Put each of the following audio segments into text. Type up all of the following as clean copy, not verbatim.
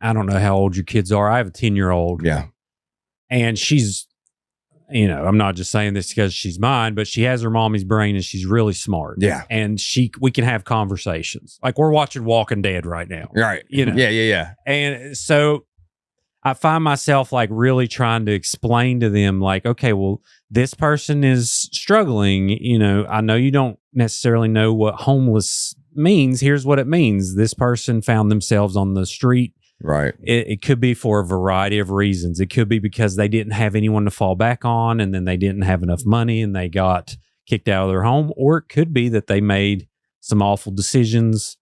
I don't know how old your kids are. I have a 10-year-old. Yeah. And she's, I'm not just saying this because she's mine, but she has her mommy's brain and she's really smart. Yeah. And we can have conversations. Like we're watching Walking Dead right now. Right. Yeah. And so I find myself like really trying to explain to them like, okay, well, this person is struggling. I know you don't necessarily know what homeless means. Here's what it means. This person found themselves on the street. Right. It could be for a variety of reasons. It could be because they didn't have anyone to fall back on, and then they didn't have enough money and they got kicked out of their home. Or it could be that they made some awful decisions.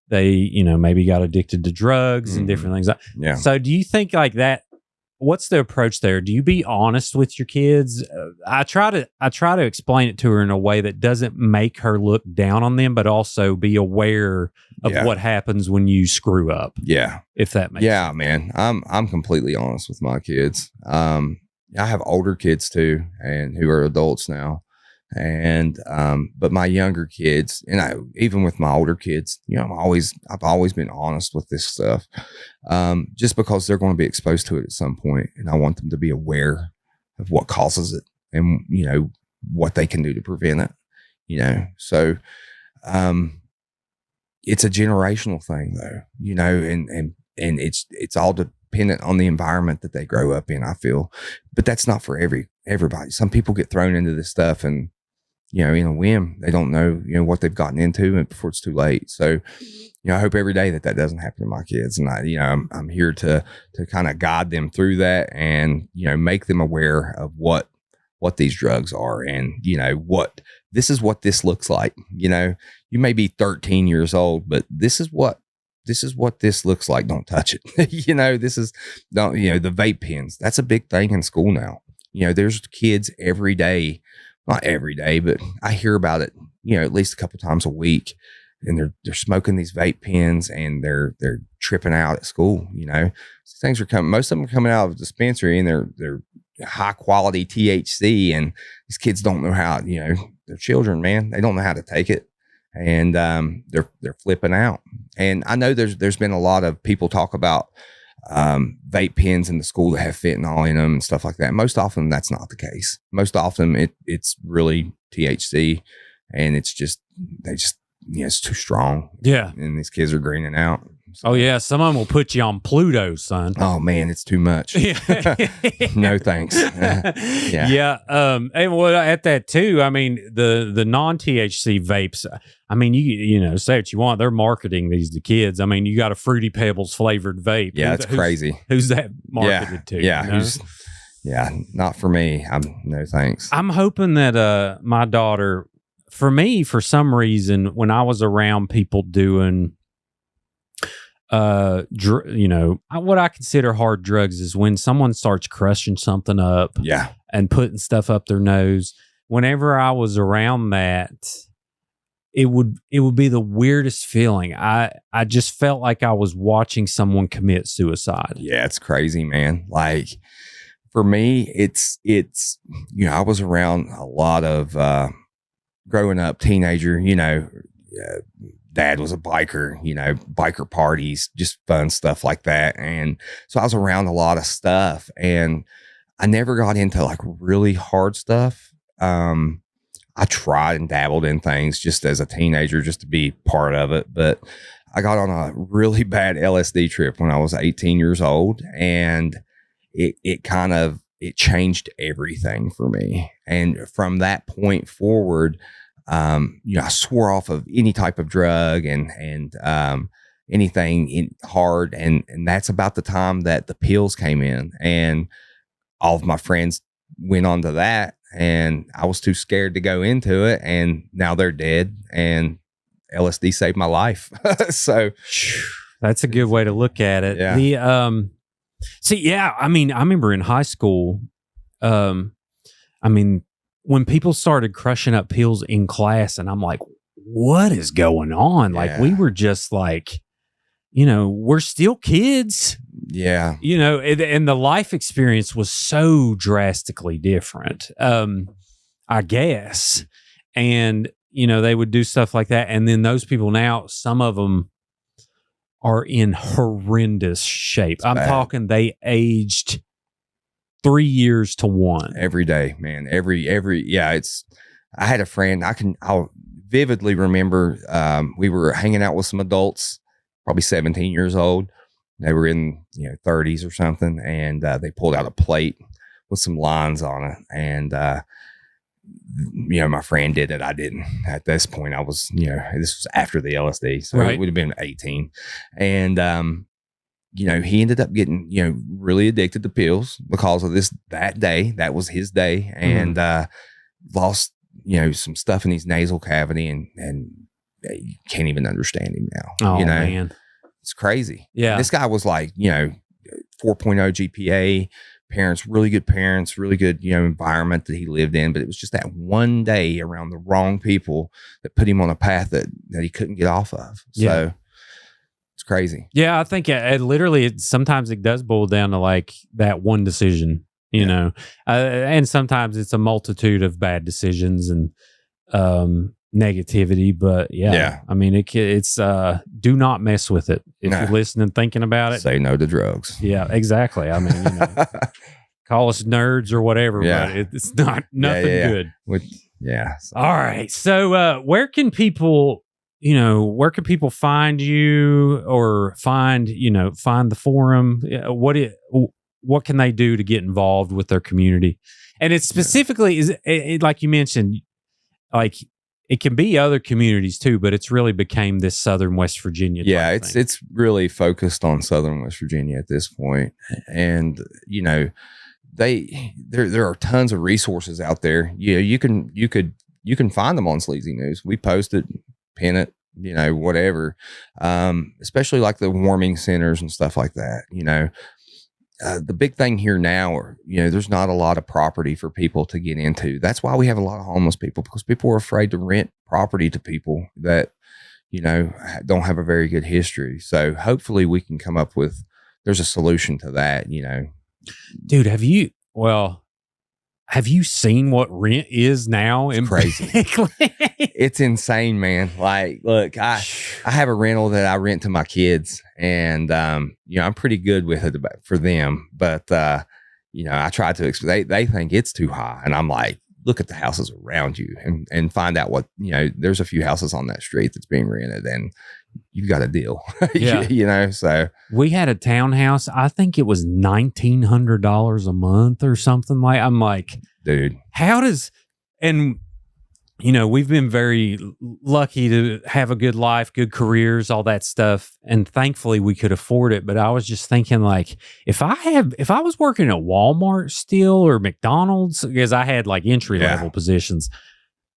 They, maybe got addicted to drugs and different things. Yeah. So do you think like that? What's the approach there? Do you be honest with your kids? I try to explain it to her in a way that doesn't make her look down on them, but also be aware of what happens when you screw up. Yeah. If that makes sense. Yeah, man. I'm completely honest with my kids. I have older kids too, and who are adults now. And but my younger kids, and even with my older kids, I've always been honest with this stuff, just because they're going to be exposed to it at some point, and I want them to be aware of what causes it, and what they can do to prevent it. So it's a generational thing, though, and it's all dependent on the environment that they grow up in, I feel, but that's not for everybody. Some people get thrown into this stuff and in a whim, they don't know, what they've gotten into and before it's too late. So, I hope every day that doesn't happen to my kids. And I'm here to kind of guide them through that and, make them aware of what these drugs are and, what this looks like. You may be 13 years old, but this is what this looks like. Don't touch it. The vape pens, that's a big thing in school now. There's kids every day. Not every day, but I hear about it, at least a couple times a week, and they're smoking these vape pens and they're tripping out at school. These things are coming. Most of them are coming out of the dispensary, and they're high quality THC, and these kids don't know how. They're children, man. They don't know how to take it, and they're flipping out. And I know there's been a lot of people talk about vape pens in the school that have fentanyl in them and stuff like that. Most often that's not the case. Most often it's really THC, and it's too strong. Yeah. And these kids are greening out. So. Oh yeah. Some of them will put you on Pluto, son. Oh man, it's too much. No thanks. Yeah. Yeah. And well, at that too, I mean, the non-THC vapes, I mean, you say what you want. They're marketing these to kids. I mean, you got a Fruity Pebbles flavored vape. Yeah, it's crazy. Who's that marketed to? Yeah. Not for me. No thanks. I'm hoping that my daughter, for me, for some reason, when I was around people doing what I consider hard drugs is when someone starts crushing something up and putting stuff up their nose. Whenever I was around that, it would be the weirdest feeling. I just felt like I was watching someone commit suicide. Yeah, it's crazy, man. Like for me, it's I was around a lot of growing up, teenager, dad was a biker, biker parties, just fun stuff like that. And so I was around a lot of stuff, and I never got into like really hard stuff. I tried and dabbled in things just as a teenager, just to be part of it. But I got on a really bad LSD trip when I was 18 years old, and it changed everything for me. And from that point forward, I swore off of any type of drug and anything hard. And that's about the time that the pills came in, and all of my friends went on to that, and I was too scared to go into it. And now they're dead, and LSD saved my life. So that's a good way to look at it. Yeah. I mean, I remember in high school, when people started crushing up pills in class, and I'm like, what is going on? Yeah. Like, we were just like, we're still kids. Yeah. And the life experience was so drastically different, I guess. And, they would do stuff like that. And then those people now, some of them are in horrendous shape. It's I'm bad. talking they aged 3 years to one. Every day, man. I had a friend, I'll vividly remember, we were hanging out with some adults, probably 17 years old. They were in, 30s or something. And, they pulled out a plate with some lines on it. And, my friend did it. I didn't. At this point, I was, this was after the LSD. So It would have been 18. And, he ended up getting, really addicted to pills because of that day. That was his day. And, lost, some stuff in his nasal cavity and you can't even understand him now. Oh, man. It's crazy. Yeah. This guy was like, 4.0 GPA, really good parents, really good, environment that he lived in. But it was just that one day around the wrong people that put him on a path that he couldn't get off of. So it's crazy. Yeah. I think sometimes it does boil down to like that one decision, and sometimes it's a multitude of bad decisions and, negativity, but I mean, it's do not mess with it. If you're listening, thinking about it, say no to drugs. Yeah, exactly. I mean, call us nerds or whatever, but it's not nothing good. All right. So, where can people find you or find the forum? What can they do to get involved with their community? And it's specifically is it, like you mentioned, like it can be other communities too, but it's really became this Southern West Virginia. Yeah, it's really focused on Southern West Virginia at this point. And, there are tons of resources out there. Yeah, you can find them on Sleazy News. We post it, pin it, whatever. Especially like the warming centers and stuff like that. The big thing here now, there's not a lot of property for people to get into. That's why we have a lot of homeless people, because people are afraid to rent property to people that, don't have a very good history. So hopefully we can come up with, there's a solution to that, Dude, have you seen what rent is now? It's crazy. It's insane, man. Like, look, I have a rental that I rent to my kids, and I'm pretty good with it for them. But I try to explain. They think it's too high, and I'm like, look at the houses around you, and find out what There's a few houses on that street that's being rented, and you've got a deal. So we had a townhouse. I think it was $1,900 a month or something like. I'm like, dude, how does? And we've been very lucky to have a good life, good careers, all that stuff, and thankfully we could afford it. But I was just thinking, like, if I was working at Walmart still or McDonald's, because I had like entry level positions,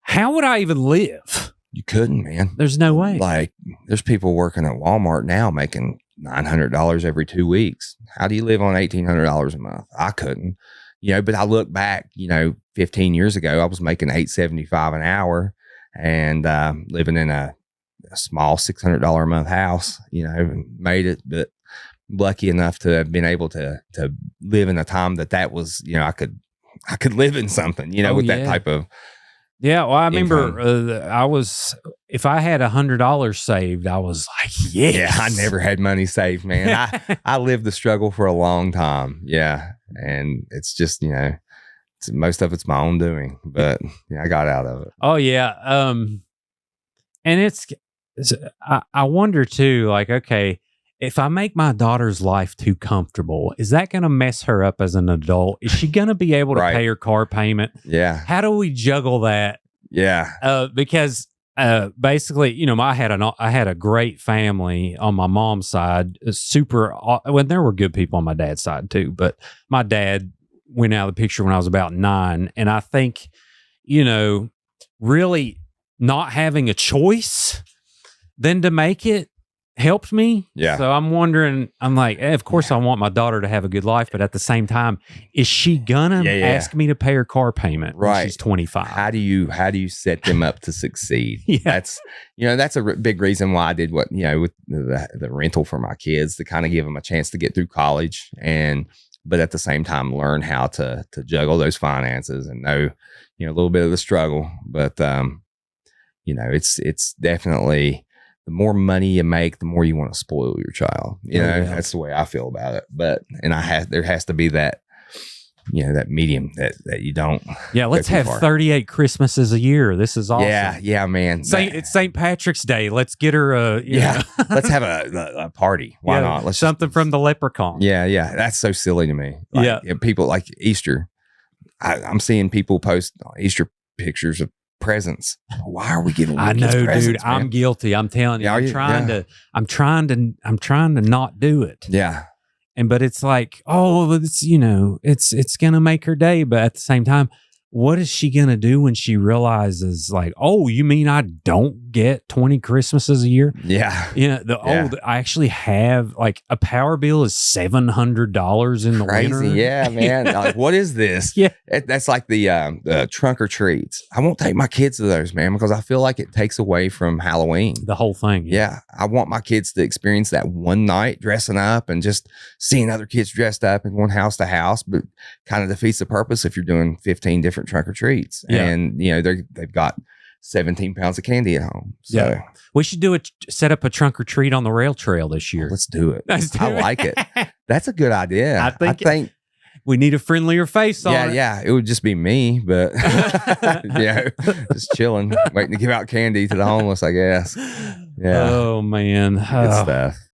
how would I even live? You couldn't, man. There's no way. Like, there's people working at Walmart now making $900 every 2 weeks. How do you live on $1,800 a month? I couldn't, but I look back, 15 years ago, I was making $875 an hour and living in a small $600 a month house, made it, but lucky enough to have been able to live in a time that was, I could live in something, with that type of. Yeah, well, I remember if I had $100 saved, I was like, yes. Yeah, I never had money saved, man. I lived the struggle for a long time. Yeah, and it's just, most of it's my own doing, but I got out of it. Oh, yeah. And I wonder too, like, okay, if I make my daughter's life too comfortable, is that going to mess her up as an adult? Is she going to be able to pay her car payment? Yeah. How do we juggle that? Yeah. Because basically, I had a great family on my mom's side. There were good people on my dad's side too, but my dad went out of the picture when I was about 9. And I think, really not having a choice than to make it helped me. Yeah. So I'm wondering, I'm like, of course I want my daughter to have a good life, but at the same time, is she gonna ask me to pay her car payment when she's 25? How do you set them up to succeed? That's a big reason why I did what, with the rental for my kids, to kind of give them a chance to get through college, but at the same time learn how to juggle those finances and know, a little bit of the struggle. But it's definitely the more money you make, the more you want to spoil your child. You know, that's the way I feel about it. But, and there has to be that, you know, that medium that you don't. Yeah, let's have 38 Christmases a year. This is awesome. Yeah, man. It's St. Patrick's Day. Let's get her a let's have a party. Why not? Let's something from the Leprechaun. Yeah. That's so silly to me. Like, people like Easter. I'm seeing people post Easter pictures of presents. Why are we giving? I know, presents, dude. man? I'm guilty. I'm telling you. I'm trying to not do it. Yeah. But it's like, oh, it's, you know, it's going to make her day. But at the same time, what is she going to do when she realizes, like, oh, you mean I don't get 20 Christmases a year? Yeah. You know, I actually have, like, a power bill is $700 in the winter. Yeah, man. Like, what is this? Yeah. That's like the trunk or treats. I won't take my kids to those, man, because I feel like it takes away from Halloween. The whole thing. Yeah. I want my kids to experience that one night dressing up and just seeing other kids dressed up and going house to house, but kind of defeats the purpose if you're doing 15 different trunk or treats. Yeah. And, you know, they've got 17 pounds of candy at home. So we should set up a trunk or treat on the rail trail this year. Let's do it. I like it. That's a good idea. I think we need a friendlier face on it. Yeah. It would just be me, but just chilling, waiting to give out candy to the homeless, I guess. Yeah. Oh man. Good stuff.